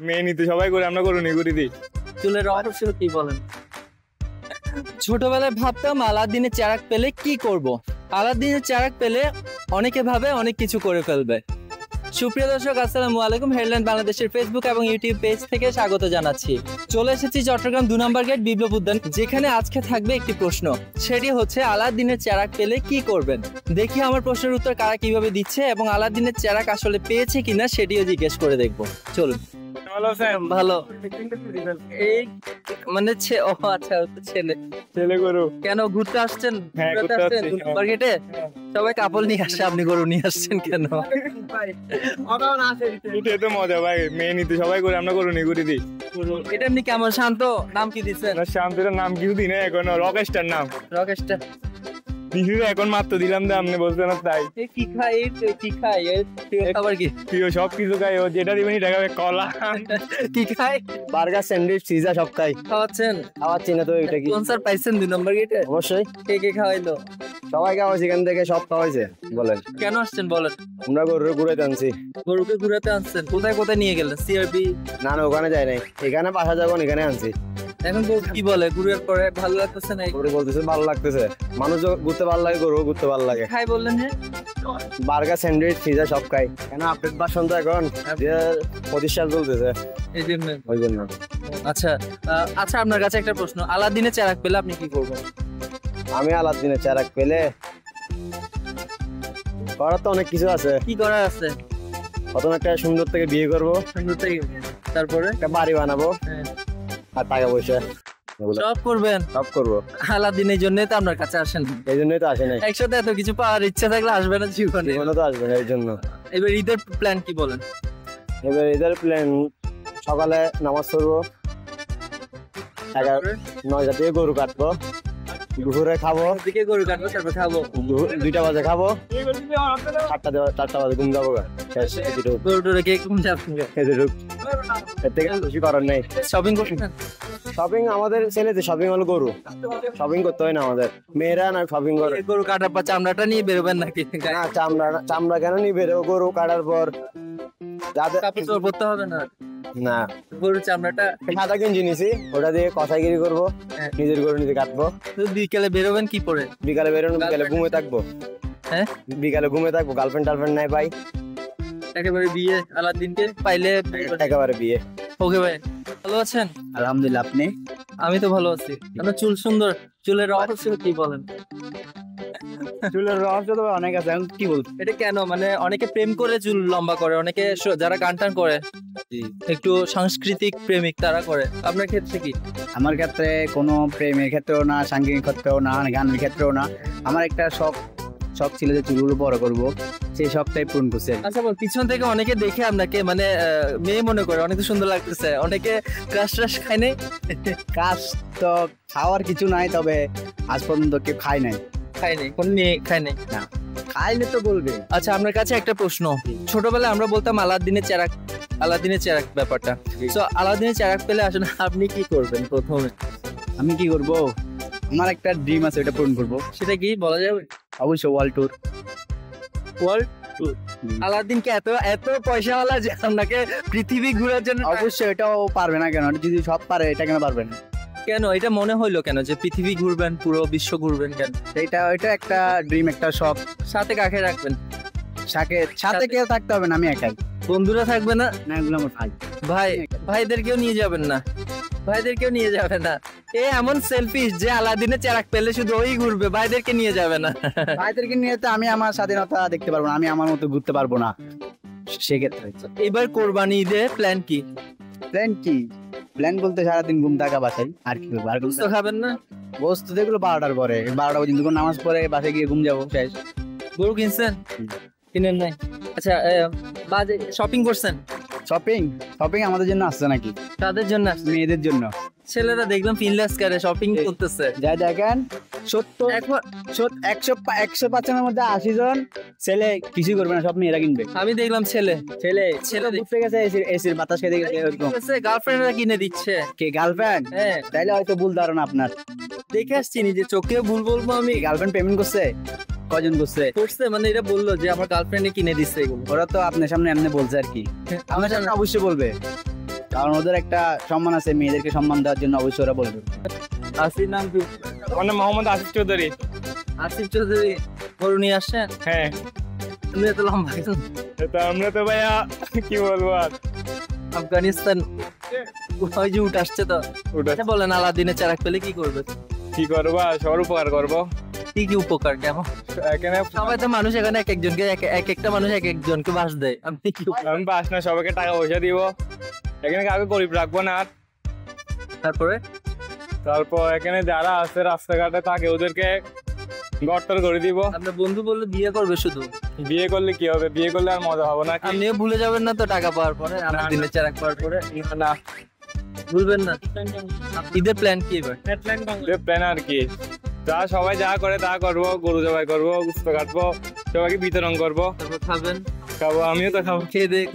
মেয়ে নিতে সবাই করে, আমরা করুন করে দিই। চুলের রহস্য কি বলেন? ছোটবেলায় ভাবতাম আলাদিনের চেরাগ পেলে কি করব। আলাদিনের চেরাগ পেলে অনেকে ভাবে অনেক কিছু করে ফেলবে। সুপ্রিয় দর্শক, আসসালামু আলাইকুম। হেডলাইন বাংলাদেশের ফেসবুক এবং ইউটিউব পেজ থেকে স্বাগত জানাচ্ছি। চলে এসেছি চট্টগ্রাম 2 নম্বর গেট বিপ্লব উদ্যান, যেখানে আজকে থাকবে একটি প্রশ্ন। সেটি হচ্ছে আলাদিনের চেরাগ পেলে কি করবেন। দেখি আমার প্রশ্নের উত্তর কারা কিভাবে দিচ্ছে এবং আলাদিনের চেরাগ আসলে পেয়েছে কিনা সেটিও জিজ্ঞেস করে দেখবো। চলুন। ভালো। এই মানে ও আচ্ছা, ছেলে ছেলে গরু কেন ঘুরতে আসছেন? হ্যাঁ, ঘুরতে আসছি। মার্কেটে সবাই কাপড় নিয়ে আসছে, আপনি গরু নিয়ে আসছেন কেন? এটা তো মজা ভাই, মেয়ে নিতে সবাই করে, আমরা করুন করে দিই। এটা এমনি কেমন? শান্ত নাম কি দিচ্ছেন? শান্তির নাম কি দিই না, এখন রকেস্টার নাম। রকেস্টার এখন মাত্র দিলাম না, আপনি বলছেন না তাই। কি খাই কি খাই খাবার কি প্রিয় সব কিছু খাই, ও যেটা দিবেন এটা খাবে। কলা কি খাই? বার্গার, স্যান্ডউইচ, পিজা সব খাই। খাওয়াচ্ছেন? খাওয়াচ্ছি না তো। এটা কি স্পন্সর পাইছেন 2 নম্বর গেটে? অবশ্যই। কে কে খাওয়াইলো? সবাই খাওয়াইছে, এখান থেকে সব খাওয়াইছে। বলেন কেন আসছেন বলেন? আমরা গরু ঘুরাইতে আনছি। গরুকে ঘুরাতে আনছেন? কোথায় কোথায় নিয়ে গেলেন? সিআরবি? না না, ওখানে যাই নাই, এখানে বাসা যাবো, এখানে আনছি। এখন কি বলে? ঘুরের পরে ভালো লাগতেছে না? গরু বলতেছে ভালো লাগতেছে। মানুষ ঘুরতে ভালো লাগে, গরু ঘুরতে ভালো লাগে। খাই বললেন যে বার্গার, স্যান্ডউইচ, পিজা সব খাই। কেন আপডেট ভার্সন তো এখন 25 সাল চলতেছে, এই জন্য। ওই জন্য। আচ্ছা আচ্ছা, আপনার কাছে একটা প্রশ্ন। আলাদিনের চেরাগ পেলে আপনি কি করবেন? আমি আলাদিনের চেরাগ পেলে করার তো অনেক কিছু আছে। কি করার আছে? প্রথম একটা সুন্দর থেকে বিয়ে করবো, সুন্দর থেকে, তারপরে একটা বাড়ি বানাবো, আর টাকা পয়সা সব করবেন। সব করবো। আলাদিনের জন্য তো আপনার কাছে আসেন, এই জন্যই তো আসে নাই। একসাথে এত কিছু পাওয়ার ইচ্ছা থাকলে আসবে না জীবনে? জীবনে তো আসবে না, এই জন্য। এবার ঈদের প্ল্যান কি বলেন? এবার ঈদের প্ল্যান, সকালে নামাজ পড়বো, 9টা থেকে গরু কাটবো, দুপুরে খাবো, দিকে গরু কাটবো, তারপর খাবো, 2টা বাজে খাবো, 4টা বাজে ঘুম যাবো। গরু টরু কে ঘুম যাবেন? এর থেকে বেশি করার নেই। শপিং করছেন? শপিং আমাদের ছেলেদের শপিং হলো গরু, শপিং করতে হয় না আমাদের। মেয়েরা না শপিং করে। গরু কাটার পর চামড়াটা নিয়ে বেরোবেন নাকি? না, চামড়া কেন নিয়ে বেরোবো? গরু কাটার পর কাপড় চোপড় পরতে হবে না? না, গরুর চামড়াটা সাদা গেঞ্জি নিছি, ওটা দিয়ে কষাইগিরি করবো, নিজের গরু নিজে কাটবো। বিকেলে বেরোবেন কি পরে? বিকালে বেরোনো, বিকালে ঘুমে থাকবো। হ্যাঁ, বিকালে ঘুমে থাকবো, গার্লফ্রেন্ড টার্লফ্রেন্ড নাই ভাই, একেবারে বিয়ে আলাদিনকে পাইলে একেবারে বিয়ে। ওকে ভাই, ভালো আছেন? আলহামদুলিল্লাহ, আপনি? আমি তো ভালো আছি। আপনার চুল সুন্দর, চুলের রহস্য কি বলেন? চুলের রহস্য তো অনেক আছে, এখন কি বলবো? এটা কেন? মানে অনেকে প্রেম করে চুল লম্বা করে, অনেকে যারা গান টান করে, একটু সাংস্কৃতিক প্রেমিক তারা করে। আপনার ক্ষেত্রে কি? আমার ক্ষেত্রে কোনো প্রেমের ক্ষেত্রেও না, সাংগীতিক ক্ষেত্রেও না, গানের ক্ষেত্রেও না। আমার একটা শখ ছিল যে চুলগুলো বড় করবো, সেই শখটাই পূরণ করছে। আচ্ছা বল, পিছন থেকে অনেকে দেখে আপনাকে মানে মেয়ে মনে করে, অনেক সুন্দর লাগতেছে, অনেকে ক্রাশ ট্রাশ খায় নাই? কাজ তো খাওয়ার কিছু নাই, তবে আজ পর্যন্ত কেউ খায় নাই। খায় নাই? কোন মেয়ে খায় নাই? না, খাইলে তো বলবে। আচ্ছা, আপনার কাছে একটা প্রশ্ন। ছোটবেলায় আমরা বলতাম আলাদিনের চেরাগ ব্যাপারটা। তো আলাদিনের চেরাগ পেলে আসলে আপনি কি করবেন প্রথমে? আমি কি করব? আমার একটা ড্রিম আছে, ওটা পূরণ করবো। সেটা কি বলা যাবে? অবশ্যই ওয়ার্ল্ড ট্যুর। World tour? আলাদিনকে এত পয়সাওয়ালা যে আপনাকে পৃথিবী ঘোরার জন্য? অবশ্যই, এটাও পারবে না কেন? যদি সব পারে, এটা কেন পারবে না? কেন এটা মনে হইলো কেন যে পৃথিবী ঘুরবেন, পুরো বিশ্ব ঘুরবেন কেন? এটা একটা ড্রিম, একটা শখ। সাথে কাকে রাখবেন? সাথে কেউ থাকতে হবে না, আমি একাই। বন্ধুরা থাকবে না? না, এগুলো আমার ভাইদেরকেও নিয়ে যাবেন না? ভাইদেরকেও নিয়ে যাবে না? এমন সেলফিশ যে আলাদিনের চেরাগ পেলে শুধু ওই ঘুরবে, ভাইদেরকে নিয়ে যাবে না? ভাইদেরকে নিয়ে তো আমি আমার স্বাধীনতা দেখতে পারবো না, আমি আমার মতো ঘুরতে পারবো না। সেক্ষেত্রে এবার কোরবানি ঈদে প্ল্যান কি? প্ল্যান বলতে সারাদিন ঘুম থাকা বাসায়, আর কি করবো? আর গোস্ত খাবেন না? গোস্ত যেগুলো 12টার পরে, 12টা পর্যন্ত নামাজ পড়ে বাসায় গিয়ে ঘুম যাবো, শেষ। গরু কিনছেন? কিনেন নাই? আচ্ছা, বাজে শপিং করছেন? শপিং আমাদের জন্য আসছে নাকি? তাদের জন্য? মেয়েদের জন্য। ছেলেরা দেখলাম ফিনলেস করে শপিং করতেছে। যাই দেখেন, 195 মধ্যে 80 জন ছেলে কিছু করবে না, সব মেয়েরা কিনবে। আমি দেখলাম ছেলে ঘুরতে গেছে, এসির বাতাস খেতে গেছে, গার্লফ্রেন্ডরা কিনে দিচ্ছে। কে গার্লফ্রেন্ড? হ্যাঁ, তাইলে হয়তো ভুল ধারণা আপনার। দেখে আসছি নিজে চোখে, ভুল বলবো আমি? গার্লফ্রেন্ড পেমেন্ট করছে? কজন করছে? মানে এটা বললো যে আমার গার্লফ্রেন্ডে কিনে দিচ্ছে এগুলো। ওরা তো আপনার সামনে এমনি বলছে আর কি, আমার সামনে অবশ্যই বলবে। কারণ ওদের একটা সম্মান আছে, মেয়েদেরকে সম্মান দেওয়ার জন্য অবশ্যই ওরা বলবে। আসিফ নাম কি? আমার নাম মোহাম্মদ আসিফ চৌধুরী। আসিফ চৌধুরী গরু নিয়ে আসছেন? হ্যাঁ, তুমি এত লম্বা কেন? তো আমরা তো ভাইয়া কি বলবো আর, আফগানিস্তান ওই যে উঠ আসছে তো। ওটা আচ্ছা বলেন, আলাদিনের চারাক পেলে কি করবে? কি করবো আর, সবার উপকার করবো। কি কি উপকার কেমন? এখানে সবাই তো মানুষ, এখানে এক একজনকে এক একটা মানুষ এক একজনকে বাস দেয়। আপনি কি আমি বাস না, সবাইকে টাকা পয়সা দিব। এখানে কাউকে গরিব রাখবো না। আর তারপরে তারপর এখানে যারা আছে রাস্তাঘাটে থাকে ওদেরকে গর্তর করে দিব। আপনার বন্ধু বললে বিয়ে করবে শুধু? বিয়ে করলে কি হবে, বিয়ে করলে আর মজা হবে না কি? আপনিও ভুলে যাবেন না তো টাকা পাওয়ার পরে, আলাদিনের চারাক পাওয়ার পরে? না, ভুলবেন না। ঈদের প্ল্যান কি এবার? প্ল্যান আর কি, যা সবাই যা করে তা করবো, গরু জবাই করবো, গুস্ত কাটবো, সবাইকে বিতরণ করবো, তারপর খাবেন, খাবো, আমিও তো খাবো। খেয়ে দিয়ে